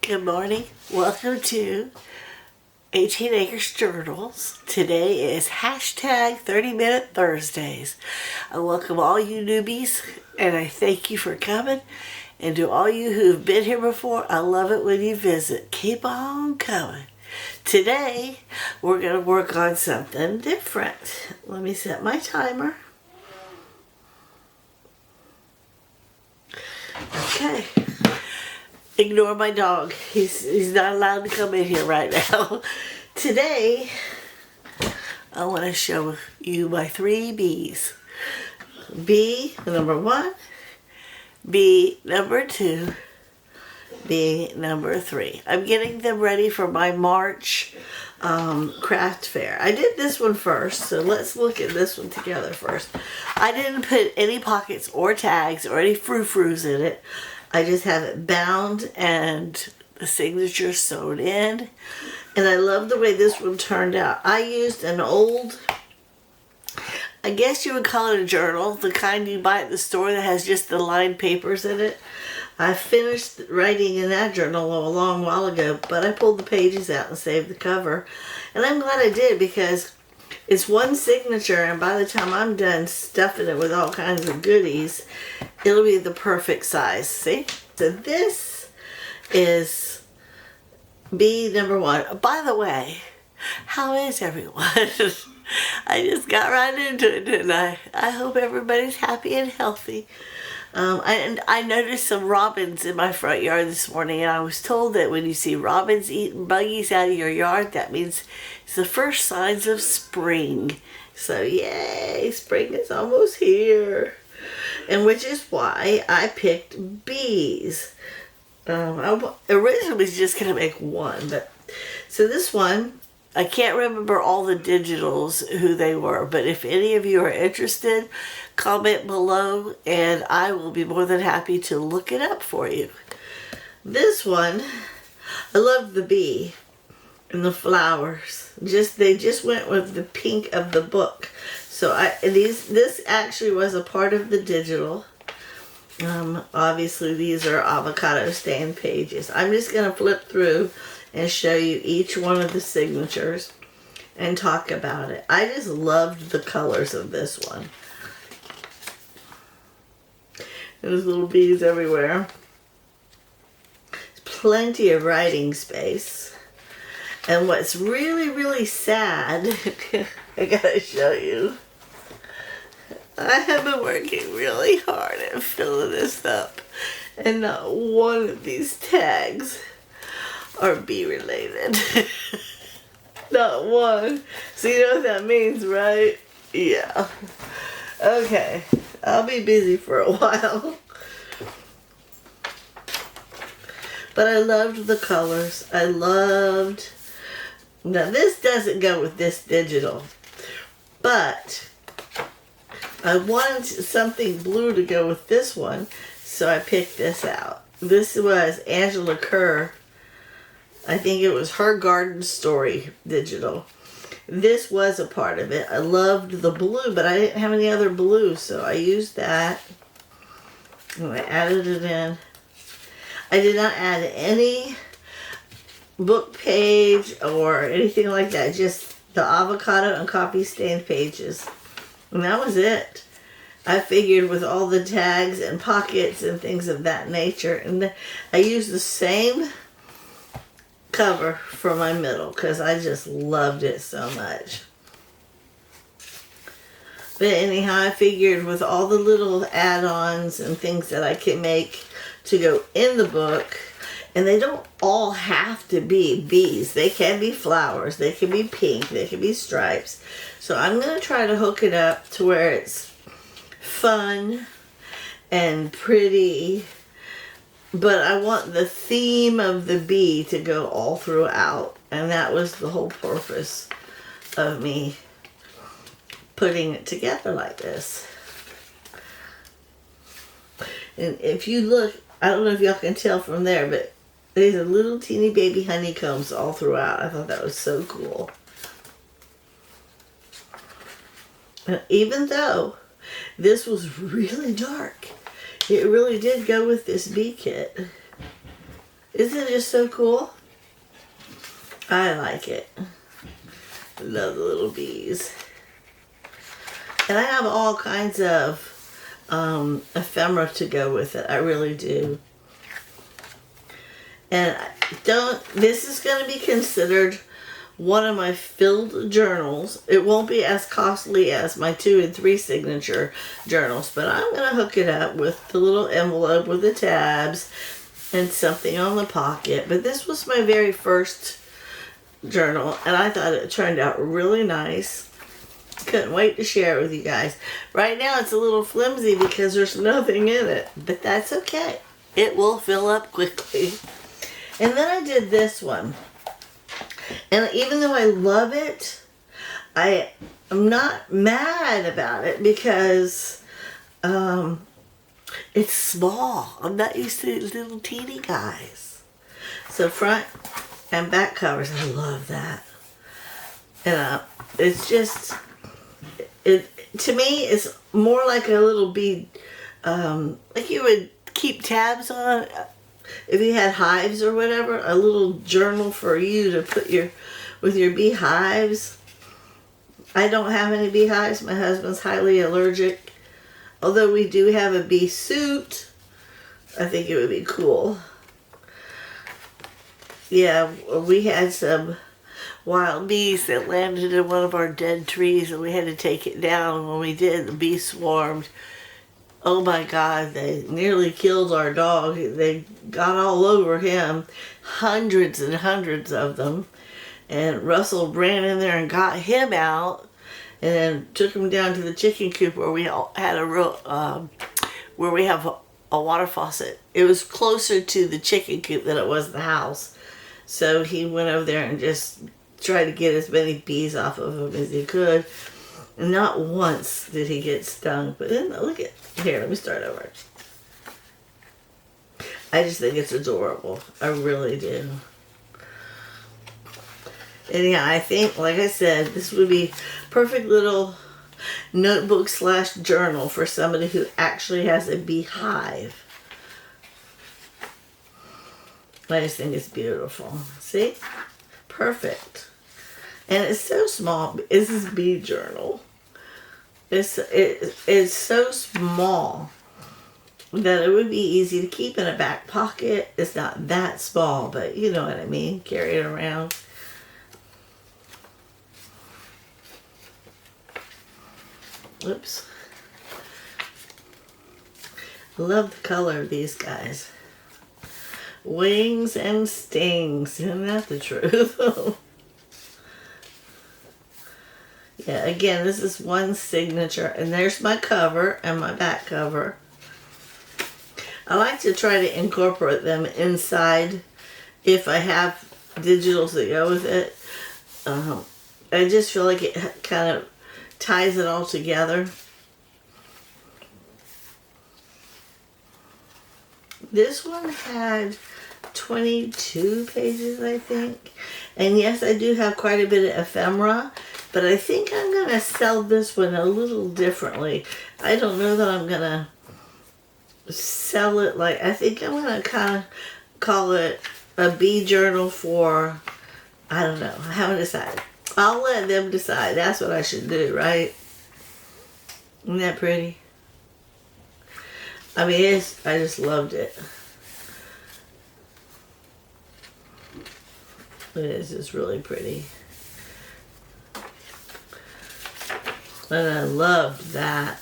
Good morning. Welcome to 18 Acres Journals. Today is hashtag 30-minute Thursdays. I welcome all you newbies and I thank you for coming. And to all you who've been here before, I love it when you visit. Keep on coming. Today, we're going to work on something different. Let me set my timer. Okay. Ignore my dog. He's not allowed to come in here right now. Today, I want to show you my 3 B's. B number 1, B number 2, B number 3. I'm getting them ready for my March craft fair. I did this one first, so let's look at this one together first. I didn't put any pockets or tags or any frou-frous in it. I just have it bound and the signature sewn in. And I love the way this one turned out. I used an old, I guess you would call it a journal, the kind you buy at the store that has just the lined papers in it. I finished writing in that journal a long while ago, but I pulled the pages out and saved the cover. And I'm glad I did because it's one signature, and by the time I'm done stuffing it with all kinds of goodies, it'll be the perfect size. See? So this is B number 1. By the way, how is everyone? I just got right into it, didn't I? I hope everybody's happy and healthy. And I noticed some robins in my front yard this morning, and I was told that when you see robins eating buggies out of your yard, that means it's the first signs of spring. So yay, spring is almost here. And which is why I picked bees. I originally was just going to make one, but so this one, I can't remember all the digitals, who they were, but if any of you are interested, comment below and I will be more than happy to look it up for you. This one, I love the bee and the flowers. They just went with the pink of the book. So this actually was a part of the digital. Obviously these are avocado stained pages. I'm just going to flip through and show you each one of the signatures and talk about it. I just loved the colors of this one. There's little bees everywhere. There's plenty of writing space. And what's really, really sad, I gotta show you. I have been working really hard at filling this up, and not one of these tags are bee related. Not one. So you know what that means, right? Yeah. Okay. I'll be busy for a while. But I loved the colors. Now this doesn't go with this digital, but I wanted something blue to go with this one, so I picked this out. This was Angela Kerr. I think it was her garden story digital. This was a part of it. I loved the blue, but I didn't have any other blue, so I used that. And I added it in. I did not add any book page or anything like that. Just the avocado and coffee stained pages. And that was it. I figured with all the tags and pockets and things of that nature. And I used the same cover for my middle because I just loved it so much. But anyhow, I figured with all the little add-ons and things that I can make to go in the book, and they don't all have to be bees. They can be flowers, they can be pink, they can be stripes. So I'm going to try to hook it up to where it's fun and pretty, but I want the theme of the bee to go all throughout. And that was the whole purpose of me putting it together like this. And if you look, I don't know if y'all can tell from there, but there's a little teeny baby honeycombs all throughout. I thought that was so cool. And even though this was really dark, it really did go with this bee kit. Isn't it just so cool? I like it. Love the little bees. And I have all kinds of ephemera to go with it. I really do. And this is going to be considered one of my filled journals. It won't be as costly as my 2 and 3 signature journals, but I'm going to hook it up with the little envelope with the tabs and something on the pocket. But this was my very first journal, and I thought it turned out really nice. Couldn't wait to share it with you guys. Right now it's a little flimsy because there's nothing in it, but that's okay. It will fill up quickly. And then I did this one. And even though I love it, I'm not mad about it because it's small. I'm not used to little teeny guys. So front and back covers, I love that. And it's just, to me, it's more like a little bead, like you would keep tabs on if you had hives or whatever, a little journal for you to put with your beehives. I don't have any beehives. My husband's highly allergic. Although we do have a bee suit, I think it would be cool. Yeah, we had some wild bees that landed in one of our dead trees, and we had to take it down. When we did, the bees swarmed. Oh my God, they nearly killed our dog. They got all over him, hundreds and hundreds of them. And Russell ran in there and got him out, and then took him down to the chicken coop where we had where we have a water faucet. It was closer to the chicken coop than it was the house. So he went over there and just tried to get as many bees off of him as he could. And not once did he get stung. But then, look at, here, let me start over. I just think it's adorable. I really do. Anyhow, I think, like I said, this would be perfect little notebook / journal for somebody who actually has a beehive. I just think it's beautiful. See? Perfect. And it's so small. This is bee journal. It's so small that it would be easy to keep in a back pocket. It's not that small, but you know what I mean. Carry it around. Oops. I love the color of these guys. Wings and stings. Isn't that the truth? Yeah, again, this is one signature. And there's my cover and my back cover. I like to try to incorporate them inside if I have digitals that go with it. I just feel like it kind of ties it all together. This one had 22 pages, I think. And yes, I do have quite a bit of ephemera, but I think I'm going to sell this one a little differently. I don't know that I'm going to sell it like, I think I'm going to kind of call it a bee journal for, I don't know, I haven't decided. I'll let them decide. That's what I should do, right? Isn't that pretty? I mean, I just loved it. It is just really pretty. And I loved that.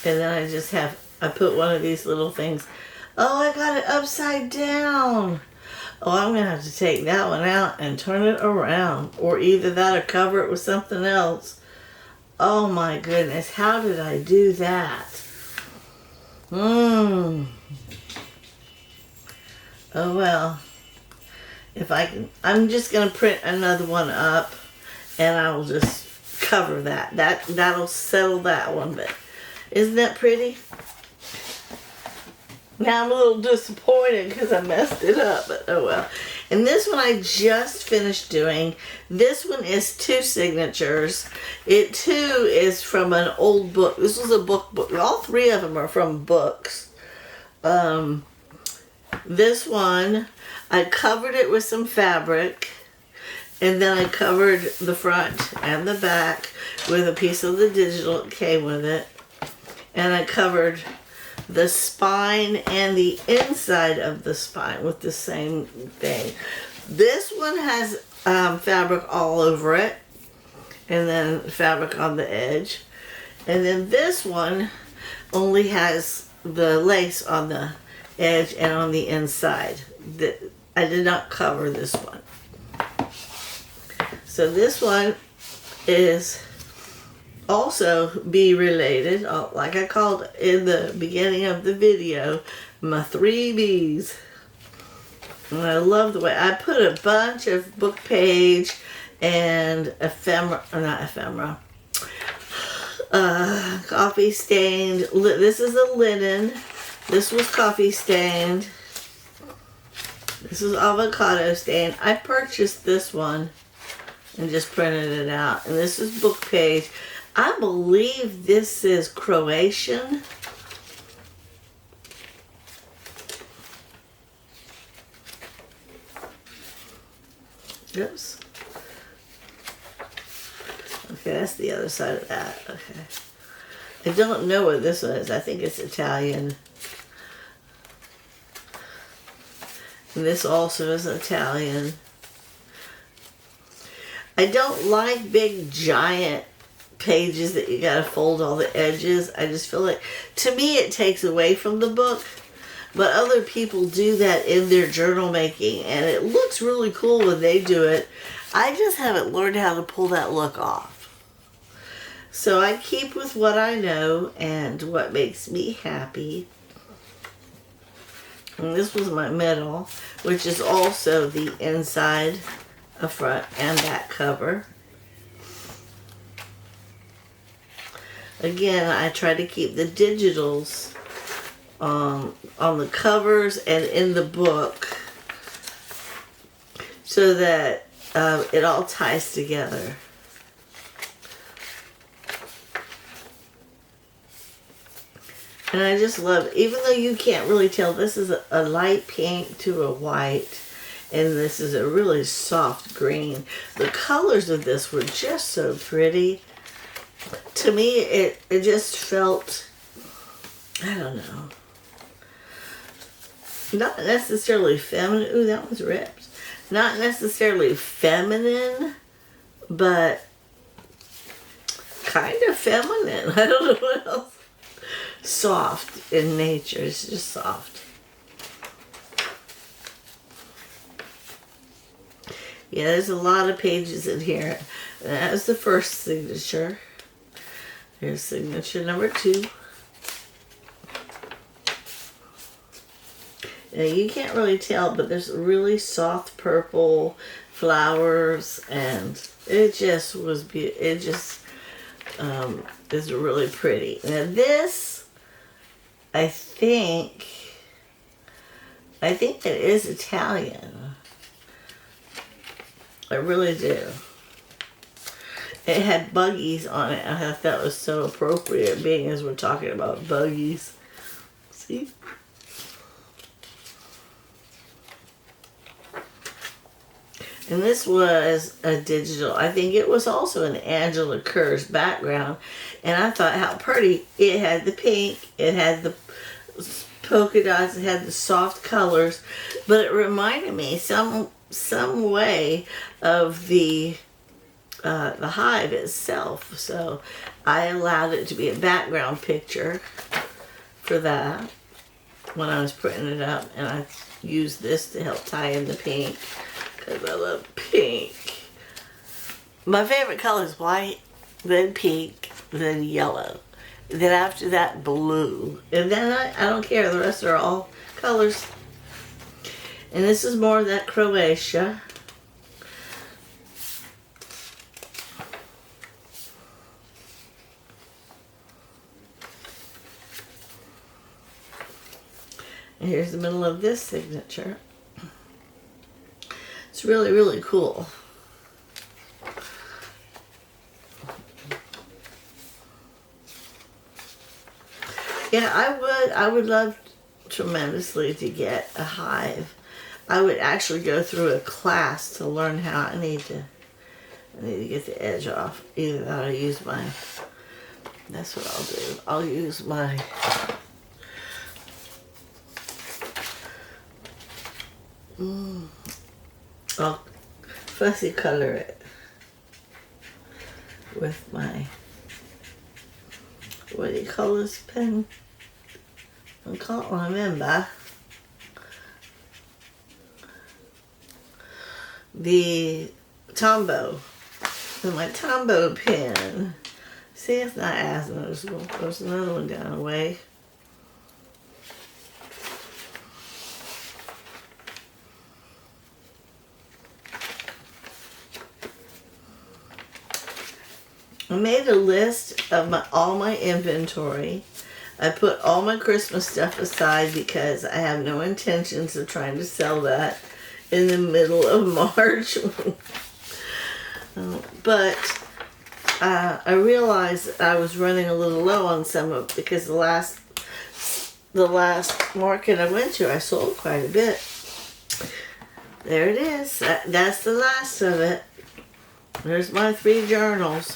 And then I put one of these little things. Oh, I got it upside down. Oh, I'm going to have to take that one out and turn it around. Or either that or cover it with something else. Oh my goodness, how did I do that? Oh well. If I can, I'm just going to print another one up and I will just cover that. That'll settle that one, but isn't that pretty? Now I'm a little disappointed because I messed it up, but oh well. And this one I just finished doing. This one is 2 signatures. It too is from an old book. This was a book. All 3 of them are from books. This one, I covered it with some fabric, and then I covered the front and the back with a piece of the digital that came with it. And I covered the spine and the inside of the spine with the same thing. This one has fabric all over it, and then fabric on the edge. And then this one only has the lace on the edge and on the inside. I did not cover this one. So this one is also bee related, like I called in the beginning of the video, my 3 bees. And I love the way I put a bunch of Bookpage and ephemera, or not ephemera, coffee stained. This is a linen. This was coffee stained. This is avocado stained. I purchased this one and just printed it out. And this is Bookpage. I believe this is Croatian. Oops. Okay, that's the other side of that. Okay. I don't know what this one is. I think it's Italian. And this also is Italian. I don't like big giant pages that you gotta fold all the edges. I just feel like, to me, it takes away from the book. But other people do that in their journal making, and it looks really cool when they do it. I just haven't learned how to pull that look off. So I keep with what I know and what makes me happy. And this was my middle, which is also the inside, a front and back cover. Again, I try to keep the digitals on the covers and in the book so that it all ties together. And I just love, even though you can't really tell, this is a light pink to a white, and this is a really soft green. The colors of this were just so pretty. To me, it just felt, I don't know, not necessarily feminine. Ooh, that one's ripped. Not necessarily feminine, but kind of feminine. I don't know what else. Soft in nature. It's just soft. Yeah, there's a lot of pages in here. That was the first signature. Here's signature number 2. Now you can't really tell, but there's really soft purple flowers, and it just was beautiful. It just is really pretty. Now this, I think it is Italian. I really do. It had buggies on it. I thought that was so appropriate, being as we're talking about buggies. See? And this was a digital. I think it was also an Angela Kerr's background. And I thought how pretty. It had the pink. It had the polka dots. It had the soft colors. But it reminded me some way of the hive itself. So I allowed it to be a background picture for that when I was printing it up. And I used this to help tie in the pink. Because I love pink. My favorite color is white, then pink, then yellow. Then after that, blue. And then I don't care. The rest are all colors. And this is more of that Croatia. And here's the middle of this signature. It's really, really cool. Yeah, I would love tremendously to get a hive. I would actually go through a class to learn how I need to get the edge off. Either that or use my, that's what I'll do. I'll use my I'll fussy color it with my, what do you call this pen? I can't remember. The Tombow. And my Tombow pen. See, it's not as noticeable. There's another one down the way. I made a list of all my inventory. I put all my Christmas stuff aside because I have no intentions of trying to sell that in the middle of March. But I realized I was running a little low on some of it because the last market I went to, I sold quite a bit. There it is. That's the last of it. There's my 3 journals.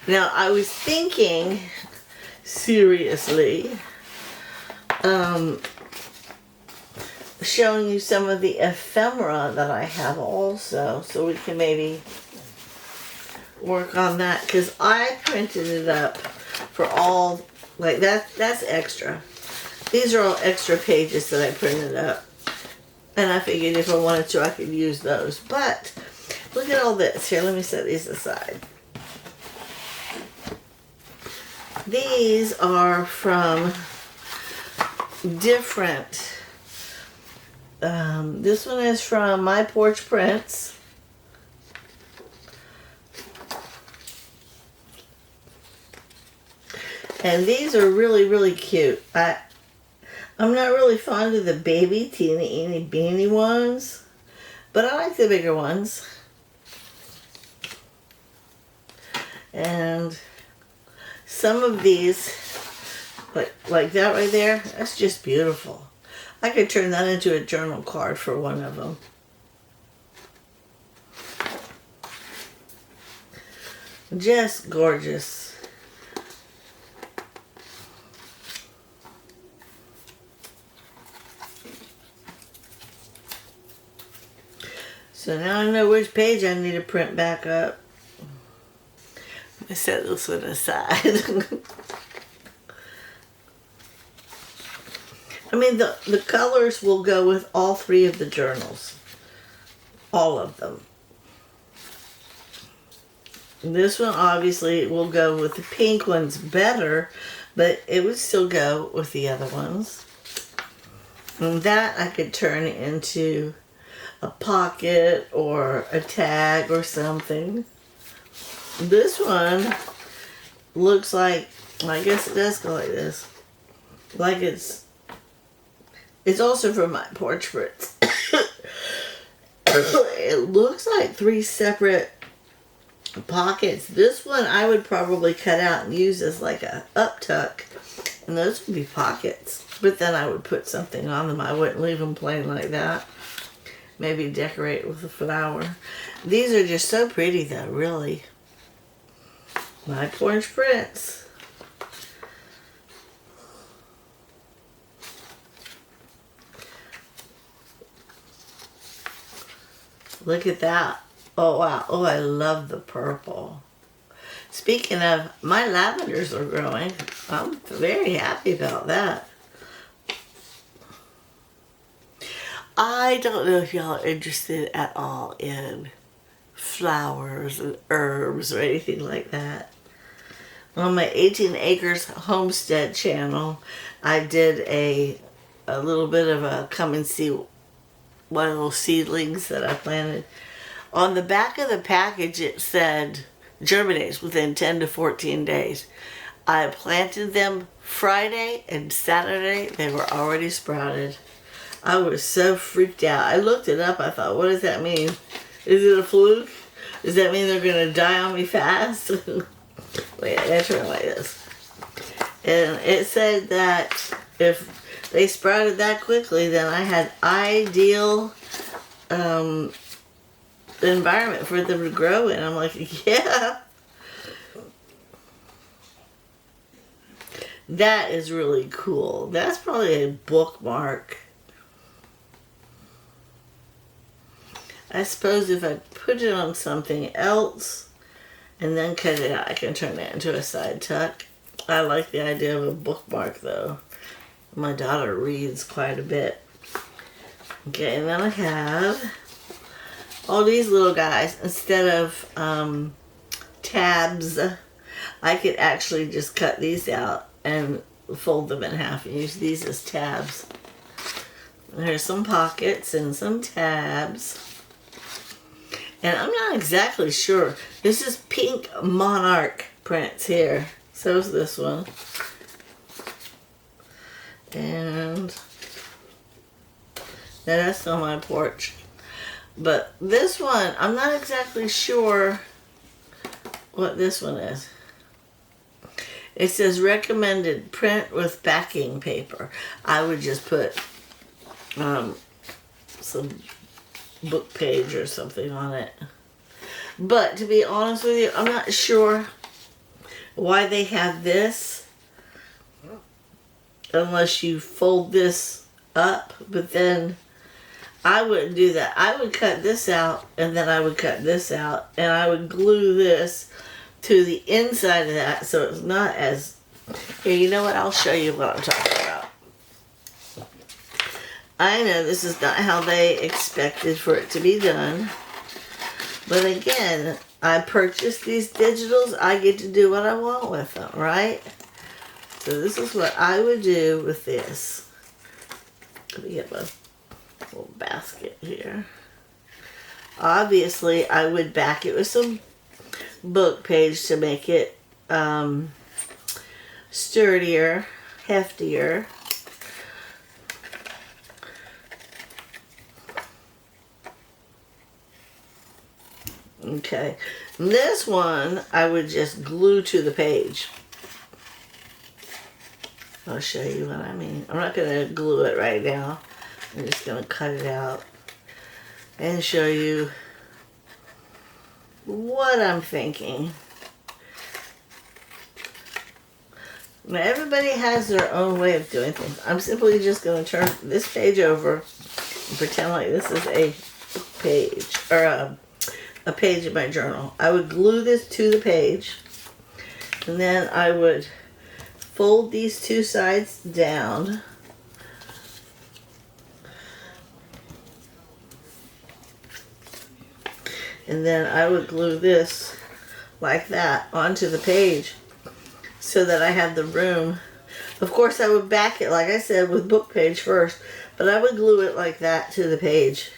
Now, I was thinking, seriously, showing you some of the ephemera that I have also, so we can maybe work on that, because I printed it up for all, like that's extra. These are all extra pages that I printed up, and I figured if I wanted to, I could use those. But look at all this. Here, let me set these aside. These are from different, this one is from My Porch Prints. And these are really, really cute. I'm not really fond of the baby teeny beanie ones, but I like the bigger ones. And some of these, like that right there, that's just beautiful. I could turn that into a journal card for one of them. Just gorgeous. So now I know which page I need to print back up. I set this one aside. I mean, the colors will go with all 3 of the journals. All of them. This one obviously will go with the pink ones better, but it would still go with the other ones. And that I could turn into a pocket or a tag or something. This one looks like, I guess it does go like this. Like it's also from My Porch Prints. It looks like 3 separate pockets. This one I would probably cut out and use as like a up tuck, and those would be pockets. But then I would put something on them. I wouldn't leave them plain like that. Maybe decorate with a flower. These are just so pretty though, really. My Porch Prints. Look at that. Oh wow. Oh, I love the purple. Speaking of, my lavenders are growing. I'm very happy about that. I don't know if y'all are interested at all in flowers and herbs or anything like that. On my 18 Acres Homestead channel, I did a little bit of a come and see one of those seedlings that I planted. On the back of the package it said germinates within 10 to 14 days. I planted them Friday and Saturday. They were already sprouted. I was so freaked out. I looked it up. I thought, what does that mean? Is it a fluke? Does that mean they're going to die on me fast? Wait, I gotta turn it like this. And it said that if they sprouted that quickly, then I had ideal environment for them to grow in. I'm like, yeah. That is really cool. That's probably a bookmark. I suppose if I put it on something else and then cut it out, I can turn that into a side tuck. I like the idea of a bookmark though. My daughter reads quite a bit. Okay, and then I have all these little guys. Instead of tabs, I could actually just cut these out and fold them in half and use these as tabs. There's some pockets and some tabs. And I'm not exactly sure. This is pink monarch prints here. So is this one. And that's on my porch. But this one, I'm not exactly sure what this one is. It says recommended print with backing paper. I would just put some Bookpage or something on it. But to be honest with you, I'm not sure why they have this unless you fold this up. But then I wouldn't do that. I would cut this out and then I would cut this out and I would glue this to the inside of that so it's not as... Here, you know what? I'll show you what I'm talking about. I know this is not how they expected for it to be done. But again, I purchased these digitals. I get to do what I want with them, right? So this is what I would do with this. Let me get my little basket here. Obviously, I would back it with some Bookpage to make it sturdier, heftier. Okay, this one I would just glue to the page. I'll show you what I mean. I'm not going to glue it right now. I'm just going to cut it out and show you what I'm thinking. Now everybody has their own way of doing things. I'm simply just going to turn this page over and pretend like this is a page or a page in my journal. I would glue this to the page and then I would fold these two sides down. And then I would glue this like that onto the page so that I have the room. Of course, I would back it, like I said, with Bookpage first, but I would glue it like that to the page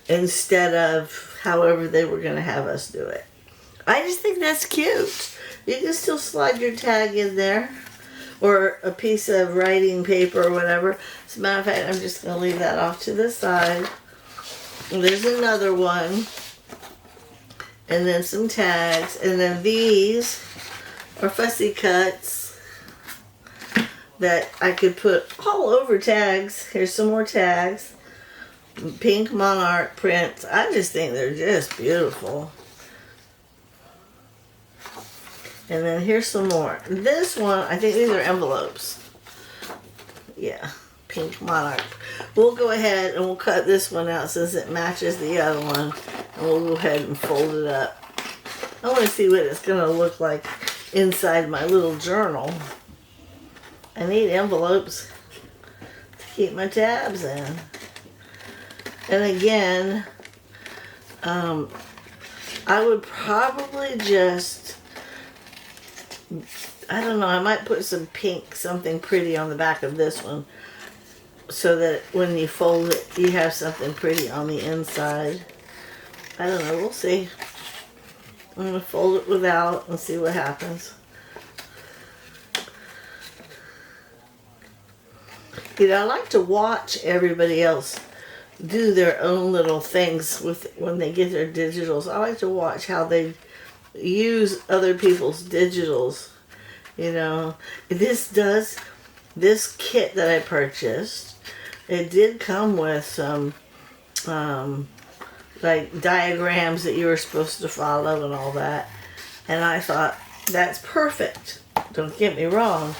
instead of however they were going to have us do it. I just think that's cute. You can still slide your tag in there or a piece of writing paper or whatever. As a matter of fact, I'm just going to leave that off to the side. And there's another one. And then some tags. And then these are fussy cuts that I could put all over tags. Here's some more tags. Pink monarch prints. I just think they're just beautiful. And then here's some more. This one, I think these are envelopes. Yeah, pink monarch. We'll go ahead and we'll cut this one out since it matches the other one. And we'll go ahead and fold it up. I want to see what it's going to look like inside my little journal. I need envelopes to keep my tabs in. And again, I would probably just, I don't know, I might put some pink, something pretty on the back of this one so that when you fold it, you have something pretty on the inside. I don't know, we'll see. I'm going to fold it without and see what happens. You know, I like to watch everybody else do their own little things with when they get their digitals. I like to watch how they use other people's digitals. You know, this does this kit that I purchased, it did come with some like diagrams that you were supposed to follow and all that. And I thought, that's perfect. Don't get me wrong,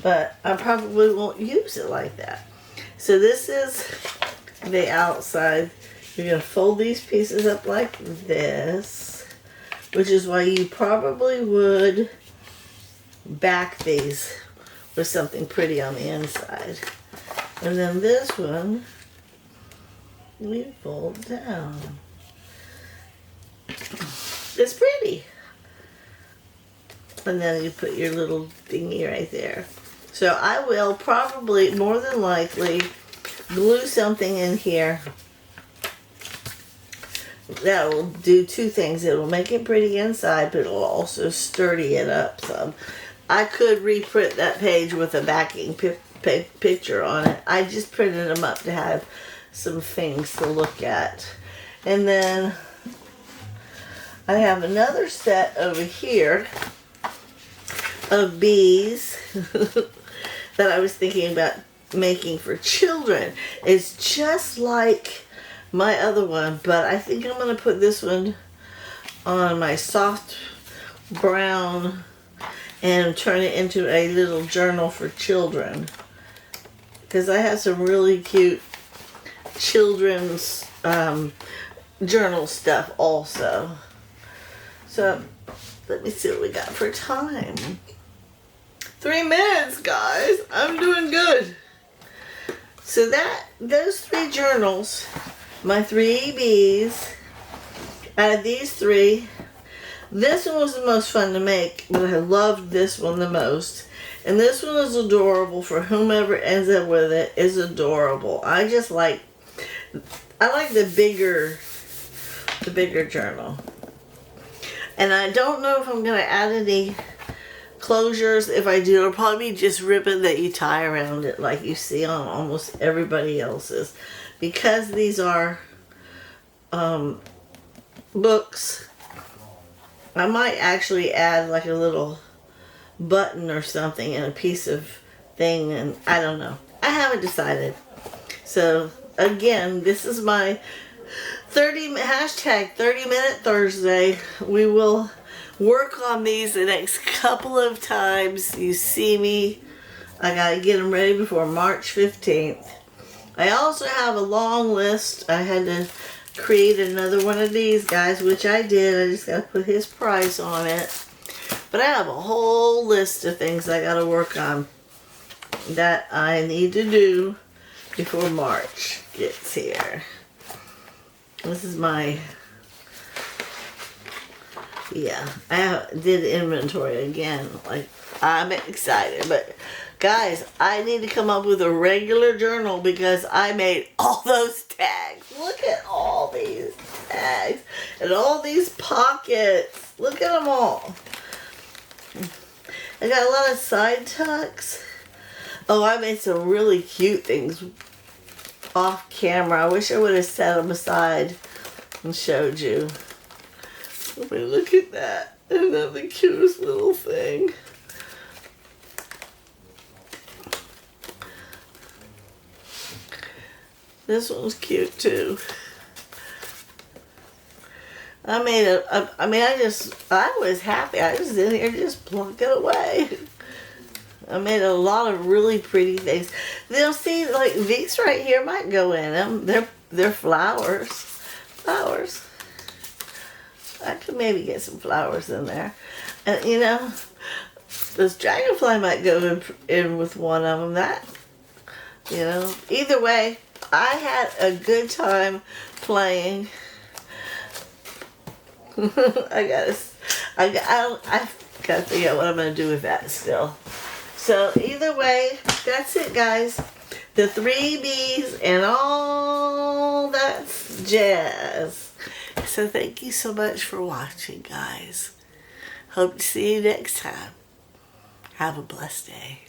but I probably won't use it like that. So this is the outside. You're going to fold these pieces up like this, which is why you probably would back these with something pretty on the inside. And then this one, we fold down. It's pretty. And then you put your little thingy right there. So I will probably, more than likely, glue something in here that will do two things. It will make it pretty inside, but it will also sturdy it up some. I could reprint that page with a backing picture on it. I just printed them up to have some things to look at. And then I have another set over here of bees that I was thinking about making for children. It's just like my other one, but I think I'm going to put this one on my soft brown and turn it into a little journal for children, because I have some really cute children's journal stuff also. So let me see what we got for time. 3 minutes, guys. I'm doing good. So those 3 journals, my 3 bees, out of these 3, this one was the most fun to make, but I loved this one the most. And this one is adorable. For whomever ends up with it, is adorable. I like the bigger journal. And I don't know if I'm going to add any closures. If I do, it'll probably be just ribbon that you tie around it like you see on almost everybody else's. Because these are books, I might actually add like a little button or something and a piece of thing, and I don't know. I haven't decided. So again, this is my hashtag 30-minute Thursday. We will work on these the next couple of times. You see me. I gotta get them ready before March 15th. I also have a long list. I had to create another one of these guys, which I did. I just gotta put his price on it. But I have a whole list of things I gotta work on that I need to do before March gets here. This is my, I did inventory again. Like, I'm excited, but guys, I need to come up with a regular journal because I made all those tags. Look at all these tags and all these pockets. Look at them all. I got a lot of side tucks. Oh, I made some really cute things off camera. I wish I would have set them aside and showed you. I mean, look at that. Isn't that the cutest little thing? This one's cute too. I was happy. I was in here just plucking away. I made a lot of really pretty things. They'll see, like, these right here might go in them. They're flowers. Flowers. I could maybe get some flowers in there. And, you know, this dragonfly might go in with one of them. That, you know. Either way, I had a good time playing. I gotta figure out what I'm gonna do with that still. So either way, that's it, guys. The 3 bees and all that jazz. So thank you so much for watching, guys. Hope to see you next time. Have a blessed day.